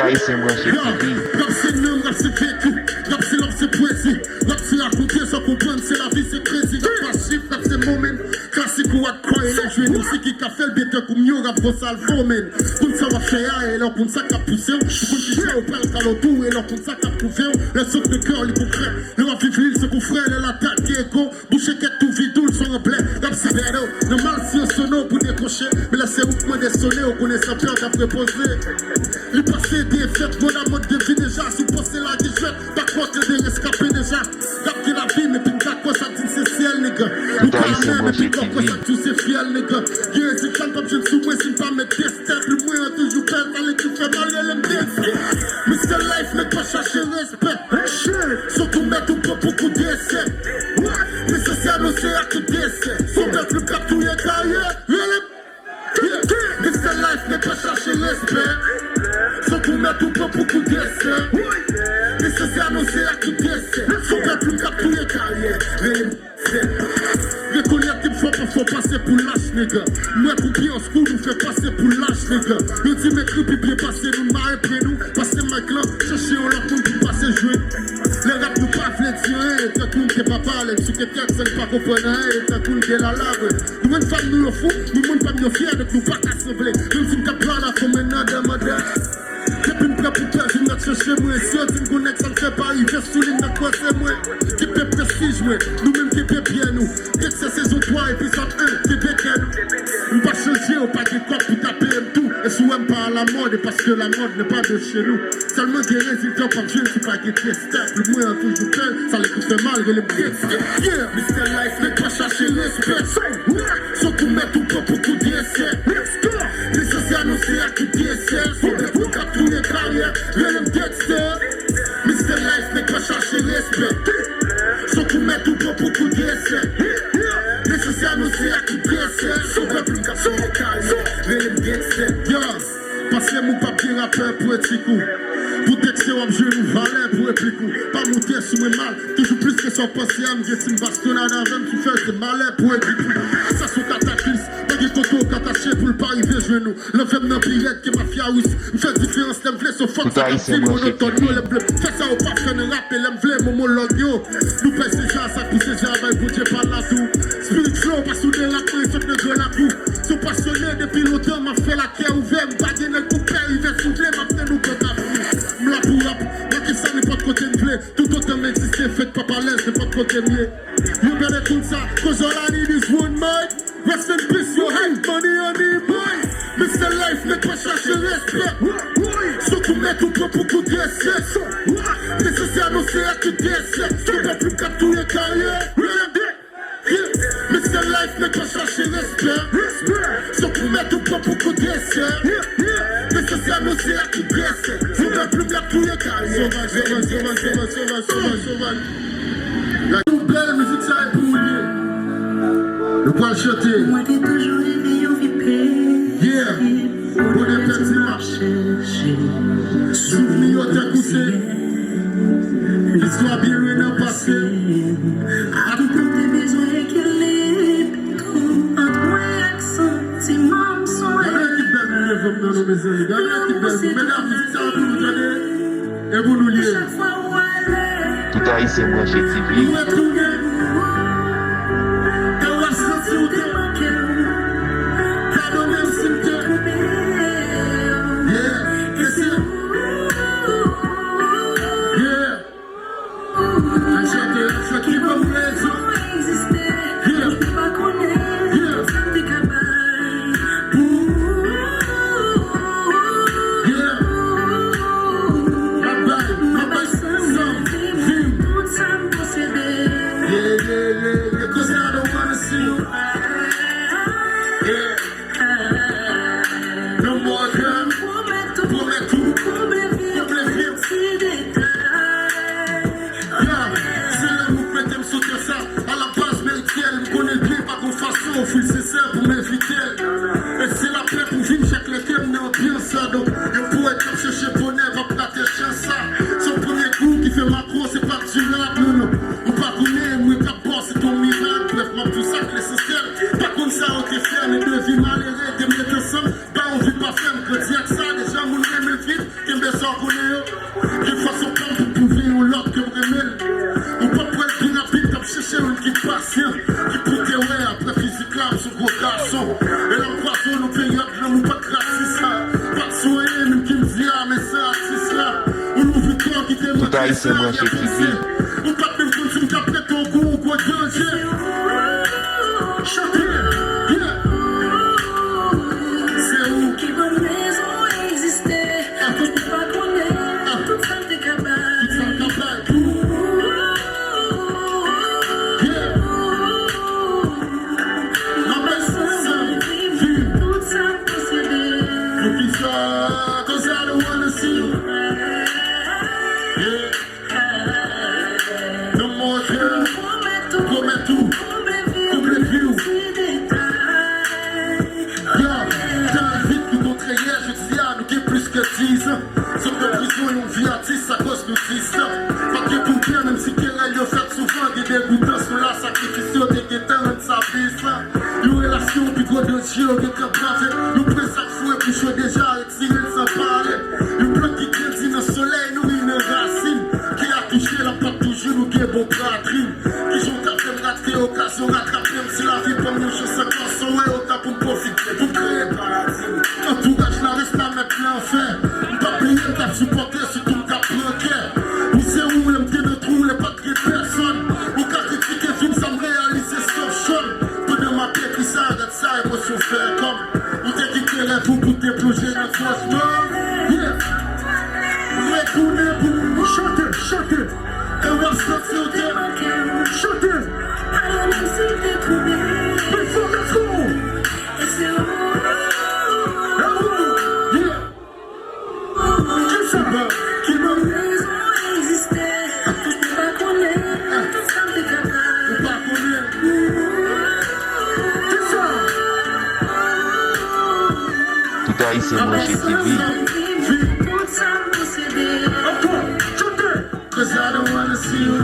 haïtien branché TV. Rap c'est nom, rap c'est vécu, rap c'est l'homme c'est poésie, rap c'est raconter sans comprendre, c'est la vie c'est crazy, rap pas chiffre, rap c'est moment, classique ou hardcore, et les jouets nous c'est qui a fait le bien comme mieux, rap pour ça le fomen, comme ça va faire, et leur pour ça qu'a poussé, pour qui fait au père le tout, et leur pour ça qu'a prouvé, le socle de cœur, les concrets, le rap vivre l'île, ce qu'on ferait, le latal qui est con, boucher qu'est tout vide, tout le son en blé, rap c'est bédo, normal si on sonne pour décrocher, mais là c'est où moi des sonnés, on connaît sa peur qu'à préposer, les passés des fêtes, mon amour de vie déjà, si pensez là qui jette, pas quoi que des rescapés déjà, rap qui la vie, mais puis pas quoi ça dit c'est ciel, nigga, ou pas même, mais puis quoi ça tout c'est fiel, nigga, yeah, si quand comme je ne sous moi, si pas mettre des steps, le moins toujours perdre, allez tu fais mal, elle aime bien, Mr. Life, mais pas chercher respect, surtout mettre au propre beaucoup d'essais, mais ça c'est annoncé à tout décès, son peuple cap tous les carrières, Mr. Life, mais pas chercher respect, surtout mettre au propre beaucoup d'essais, mais ça c'est annoncé à tout décès, son peuple cap tous les carrières, reconnaître qu'il faut passer pour lâche, nigga. Moi, pour bien en school, nous fait passer pour lâche, nigga. Nous dit, mes clips, bien passer, nous marrer près nous. Passer ma clan, chercher on leur monde pour passer jouer. Les rap nous pas fait tirer, et tout le monde qui pas parler. Si quelqu'un ne pas comprendre, et tout le monde qui est la lave. Nous, même femmes, nous le font, nous, même pas mieux fiers de nous pas assembler. Même si nous t'as pas là, comme maintenant, demander. Depuis une prêt pour toi, je vais chercher moi. Si on dit que nous ça ne fait pas, il fait souligner notre quoi c'est moi. Qui peut prestige, moi. Nous-mêmes qui peut bien nous. Dès que c'est saison 3 et puis ça 1, qui peut bien nous. On va changer, on pas de quoi pour taper tout. Et si on n'aime pas la mode, parce que la mode n'est pas de chez nous. Seulement des résultats par Dieu, c'est pas qui est stable. Le moins toujours plein, ça les coûte mal, et les bris. Yeah, Mr. Life, n'est pas chercher respect. Surtout mettre tout pour beaucoup d'essais. Mais ça c'est annoncé à qui d'essais. Faut des boucs à tous les carrières, William Dexter. Mr. Life n'est pas chercher respect. Surtout mettre tout pour beaucoup d'essais. Mais ça c'est annoncé à qui d'essais. Faut des boucs à tous les carrières, William Dexter. Yo, passez mon papier rappeur pour être coup. Pour texter ou je nous valais pour répliquer. Pas monter sous mes mal. Toujours plus que son passé à me dire une bastonnade avant tu fais c'est malin pour répliquer. Ça sont cataclysmes. Pas de toto cataché pour le pas arriver genou. L'enferme d'un pirate qui est mafia ouïs. Me fait différence, l'aime v'lait sur force. Ça captive monotone, nous les bleus. Fais ça au parfum de rap et l'aime v'lait mon monologue yo. Nous pèse déjà, ça pousse déjà, bah écoutez pas là tout. Spirit flow, pas souder la main, sauf le jeu la coupe. Sont passionnés depuis longtemps, m'a fait la quai ouvert. M'a gagné le coupé, il va souffler, m'a fait nous comme la pour rap, moi qui ça n'est pas de côté de clé. Tout autant m'exister, faites pas par l'aise, c'est pas de côté de mieux. You better think ça, cause all I need is one mind. Rest in peace, your hands, money on the mind. Mr. Life, n'est pas chercher respect. Surtout mettre tout pour beaucoup d'essais. Mais ça c'est annoncé à qui d'essais. Tu peux plus qu'à tous les carrières. Mr. Life, n'est pas chercher respect. Surtout mettre tout pour beaucoup d'essais. Mais ça c'est annoncé à qui d'essais. Tu peux plus qu'à tous les carrières. Sauvage. La tout belle musique ça est pour nous. Le poil chanté. Moi t'es toujours aimé au VIP. Yeah. Pour les petits marchés. Souvenir t'as poussé. L'histoire bien loin dans le passé. À tout temps tes besoins équilibrent. Entre moi et accent, si mon son est. Regardez qui belle nous lève dans nos maisons. Regardez qui belle nous. Mesdames, c'est ça pour nous donner. Et vous nous liez. Chaque fois où elle est. Tout haïtien branché TV. Nous retournons. c'est moi chez TV. Ou pas de même comme si on prêt ton goût ou quoi de danger. Chantez, yeah. C'est où? Qui bonne maison existait. Tout pas connaître, tout ça t'es capable. Tout ça capable. Yeah. La belle sœur, vive. Tout ça possédé. Look at you, 'cause I don't wanna see you. Yeah. No more girl. Promets tout. Oublie view. Vite nous montrer hier, je dis à nous qui est plus que 10 ans. Sauf de prison et on vit à 10 à cause de 10 ans. Pas que pour bien, même si qu'elle a fait souvent des dégoûtants sur la sacrifice des guettins de sa vie. Une relation, puis gros de chien, des trappes avec. Nous prenons chaque fois, puis je suis déjà exilé sans parler. Une plante qui grandit dans le soleil, nous une racine. Qui a touché la patte toujours, nous qui est bon poitrine. Qui sont capables de rater occasion, rattraper, même si la vie comme nous, je sais pas, son ouais, autant pour profiter, pour créer paradis. Entourage la reste à mettre l'enfer. Pas payer le cap supporter, surtout le cap planquer. Nous c'est où le pied de trou, les pas de personne. Au cas critiquer, film, ça me réaliser sauf chôme. Peu de ma tête, qui s'arrête ça, émotion faire comme. Ou t'es qui t'es pour tes plonger dans le faussement. Yeah. Retournez pour chanter, chanter. Et on va se sauter. Chanter. Alors même si t'es trouvé. Mais faut que trop. Et c'est où? Yeah. Qui ça va? Qui Qui va? bonne maison existait. Tout pas connaître, tout ça t'es capable. Ou pas connaître. Qui ça? Tout à c'est moi chez TV. Tout ça possédé. Encore. Chanter. 'Cause I don't wanna see you.